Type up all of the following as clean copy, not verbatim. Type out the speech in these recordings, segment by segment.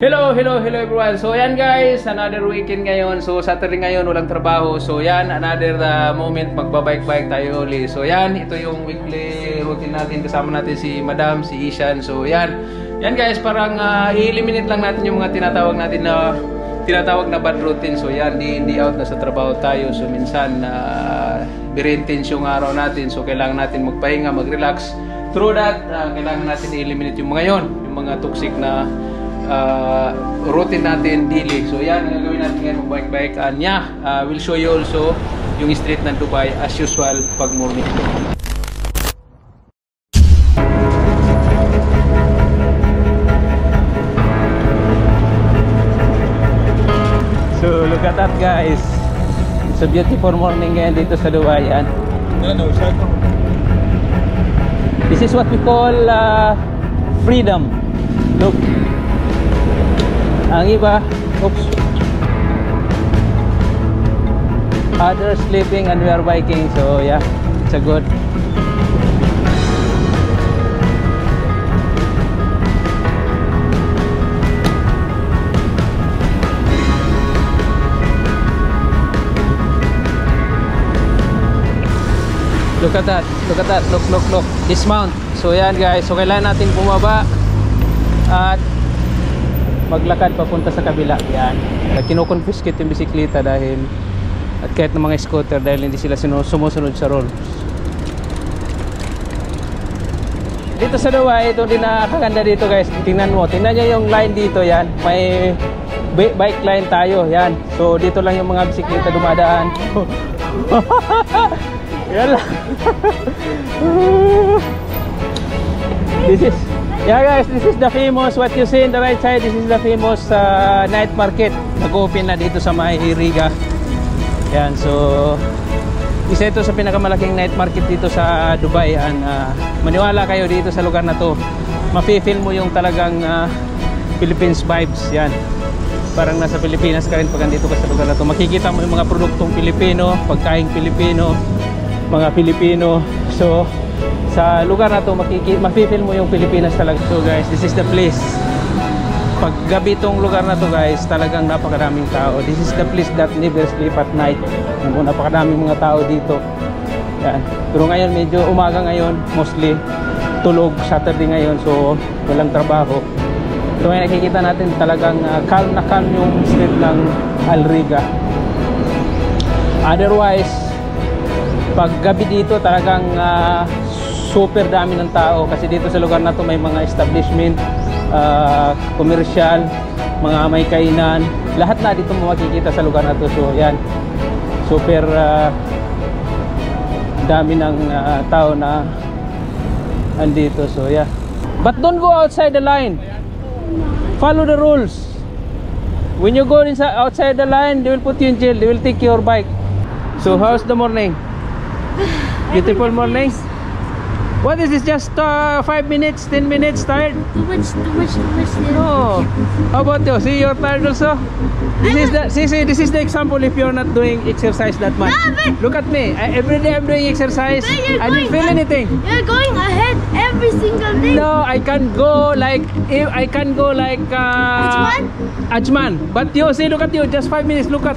Hello everyone. So yan guys, another weekend ngayon. So Saturday ngayon, walang trabaho. So yan, another moment magbabike-bike tayo uli. So yan, ito yung weekly routine natin. Kasama natin si Madam, si Ishan. So yan guys, parang i-eliminate lang natin yung mga tinatawag na bad routine. So yan, di out na sa trabaho tayo. So minsan birintense yung araw natin. So kailangan natin magpahinga, mag-relax. Through that, kailangan natin i-eliminate yung mga yon, yung mga toxic na routine natin daily. So yan ang gagawin natin ngayon, mag-bike-bike. And yeah, we'll show you also yung street ng Dubai as usual pag morning. So look at that guys, it's a beautiful morning ngayon dito sa Dubai. Yan. This is what we call freedom. Look, ang iba, oops, others sleeping and we are biking. So yeah, it's a good. Look at that, look, dismount. So yan guys, so kailangan natin bumaba at maglakad papunta sa kabila. Yan, kino-confiscate yung bisikleta dahil, at kahit ng mga scooter, dahil hindi sila sumusunod sa rules. Dito sa Dubai, ito din nakakaganda dito guys. Tingnan nyo yung line dito. Yan, may bike line tayo. Yan, so dito lang yung mga bisikleta dumadaan. Yan lang. Yeah guys, this is the famous, what you see in the right side, this is the famous night market. Nag-open na dito sa may Riga. Yan, so isa ito sa pinakamalaking night market dito sa Dubai. And maniwala kayo dito sa lugar na to, mafe-feel mo yung talagang Philippines vibes. Yan, parang nasa Pilipinas ka rin pag andito ka sa lugar na to. Makikita mo yung mga produktong Pilipino, pagkaing Pilipino, mga Pilipino. So sa lugar na to, mafe-feel mo yung Pilipinas talaga. So guys, this is the place. Pag gabi tong lugar na to guys, talagang napakaraming tao. This is the place that never sleep at night. Napakaraming mga tao dito. Yan. Pero ngayon, medyo umaga ngayon, mostly tulog, Saturday ngayon, so walang trabaho. So ngayon nakikita natin talagang calm na calm yung street ng Al Riga. Otherwise, pag gabi dito talagang super dami ng tao, kasi dito sa lugar na to may mga establishment, commercial, mga may kainan, lahat na dito mo makikita sa lugar na to. So yan, super dami ng tao na andito. So yeah, but don't go outside the line, follow the rules. When you go outside the line, they will put you in jail, they will take your bike. So how's the morning? Beautiful morning. What is this? Just 5 minutes, 10 minutes tired? Too much. No. How about you? See, you're tired also? This is the example if you're not doing exercise that much. No, look at me. Every day I'm doing exercise. I didn't feel anything. You're going ahead every single day. No, I can't go like Ajman. But you see, look at you. Just 5 minutes. Look.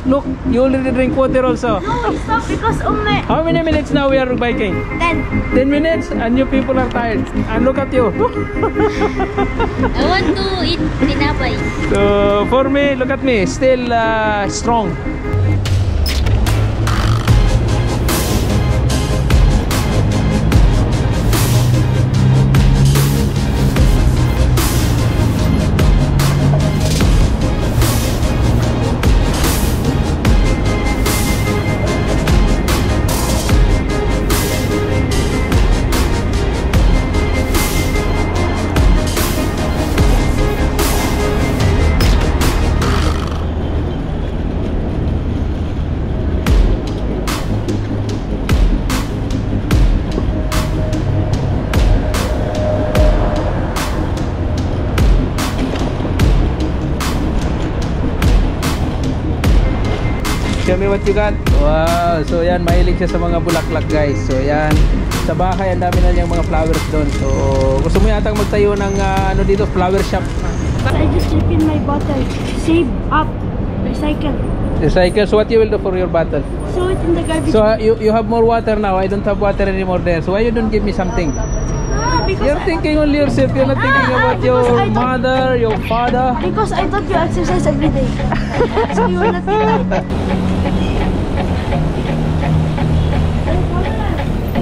You already drink water also. No, stop because How many minutes now we are biking? 10. 10 minutes, and you people are tired. And look at you. I want to eat tinapay. So for me, look at me, still strong. Show me what you got. Wow, so yan, mahilig siya sa mga bulaklak guys. So yan, sa bahay ang dami na niyang mga flowers doon. So gusto mo yatang magtayo ng ano dito, flower shop. I just refill my bottle. Save up. Recycle. Recycle. So what you will do for your bottle? Throw it in the garbage. So you have more water now. I don't have water anymore there. So why you don't give me something? Because You're thinking only yourself. You're not thinking about your mother, your father. Because I thought you exercise every day. So you will not get tired.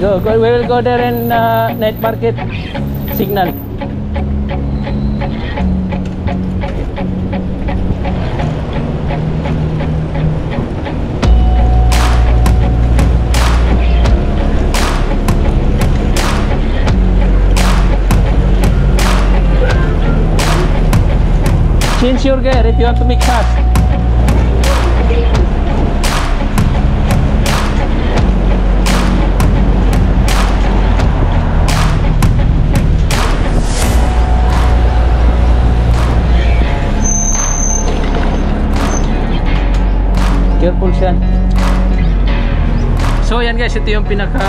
Go. We will go there in night market signal. Change your gear if you want to make fast. Careful siya. So yan guys, ito yung pinaka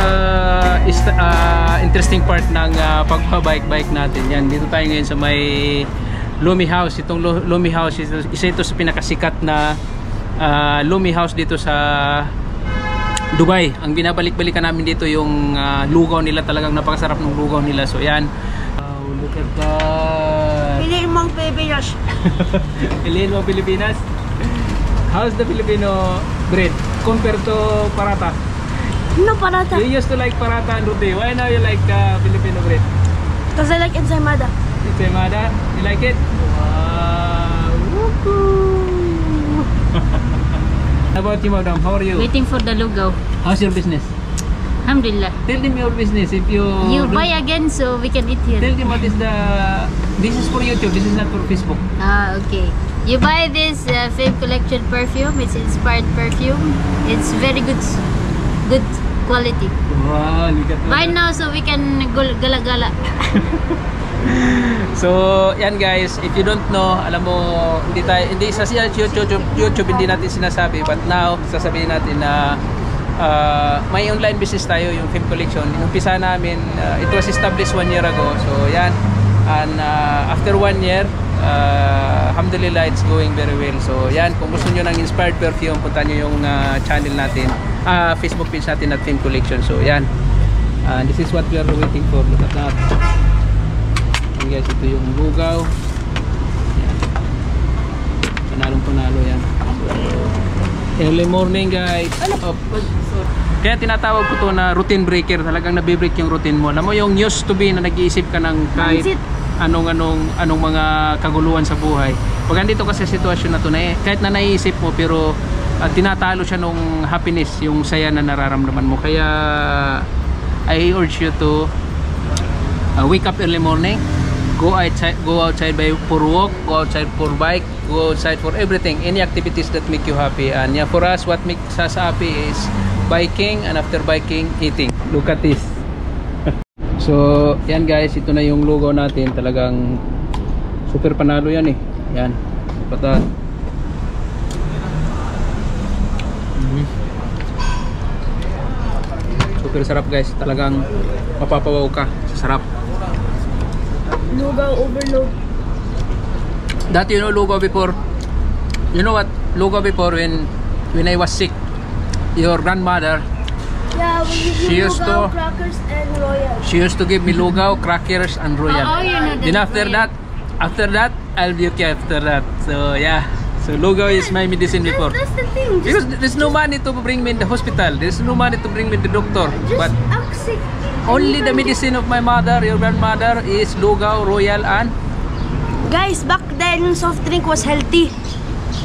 interesting part ng pagbabike natin. Yan, dito tayo ngayon sa may Lumi House. Itong Lumi House isa ito sa pinakasikat na Lumi House dito sa Dubai. Ang binabalik-balikan namin dito yung lugaw nila, talagang napakasarap ng lugaw nila. So yan. Look at that. Piliin mong Pilipinas. Piliin mo Pilipinas. How's the Filipino bread compared to paratha? No paratha. You used to like paratha and roti. Why now you like Filipino bread? Because I like ensaymada. Ensaymada? You like it? Wow! Woohoo! How about you, madam? How are you? Waiting for the lugaw. How's your business? Alhamdulillah. Tell them your business if you... You buy again so we can eat here. Tell them what is the... This is for YouTube. This is not for Facebook. Ah, okay. You buy this Fave Collection perfume. It's inspired perfume. It's very good quality. Wow! Look at Buy now so we can gala-gala. So, yan guys, if you don't know, alam mo, hindi sa YouTube hindi natin sinasabi, but now sasabihin natin na may online business tayo, yung Fave Collection. Inumpisa namin, it was established 1 year ago. So, yan. And after 1 year, alhamdulillah, it's going very well. So, yan, kung gusto nyo ng inspired perfume, punta nyo yung channel natin, Facebook page natin at Fave Collection. So, yan. This is what we are waiting for. Look at that. Guys, ito yung lugaw. Yan. Panalong-panalo yan. So, early morning guys. Kaya tinatawag ko to na routine breaker. Talagang nabibreak yung routine mo. Alam mo yung used to be na nag-iisip ka ng kahit anong mga kaguluhan sa buhay. Pag andito kasi sitwasyon na to na kahit na naiisip mo pero tinatalo siya nung happiness, yung saya na nararamdaman mo. Kaya I urge you to wake up early morning. Go outside for walk, go outside for bike, go outside for everything, any activities that make you happy. And yeah, for us, what makes us happy is biking, and after biking, eating. Look at this. So yan guys, ito na yung lugaw natin. Talagang super panalo yan eh. Yan, patat. Super sarap guys, talagang mapapawaw ka sa sarap. Lugaw overload. Dati, you know, lugaw before, you know what, lugaw before when I was sick, your grandmother, Yeah, we She give used lugaw, to- crackers, and royal. she used to give me lugaw, crackers, and royal. You know Then after that, I'll be okay after that. So yeah, so lugaw is my medicine before. That's the thing. Because there's no money to bring me in the hospital. There's no money to bring me to the doctor. Just But act sick. only the medicine of my mother, your grandmother, is lugaw, royal, and Guys, back then, soft drink was healthy.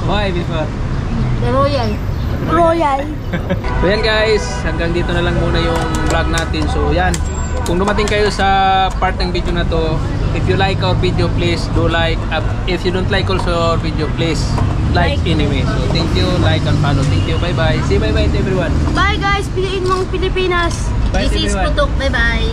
why before? The royal. Royal. So yan guys, hanggang dito na lang muna yung vlog natin. So yan, kung dumating kayo sa part ng video na to, if you like our video, please do like. If you don't like also our video, please like anyway. So thank you, like and follow. Thank you, bye bye. Say bye bye to everyone. Bye guys, piliin mong Pilipinas. Bye to This is everyone. Putok. Bye-bye.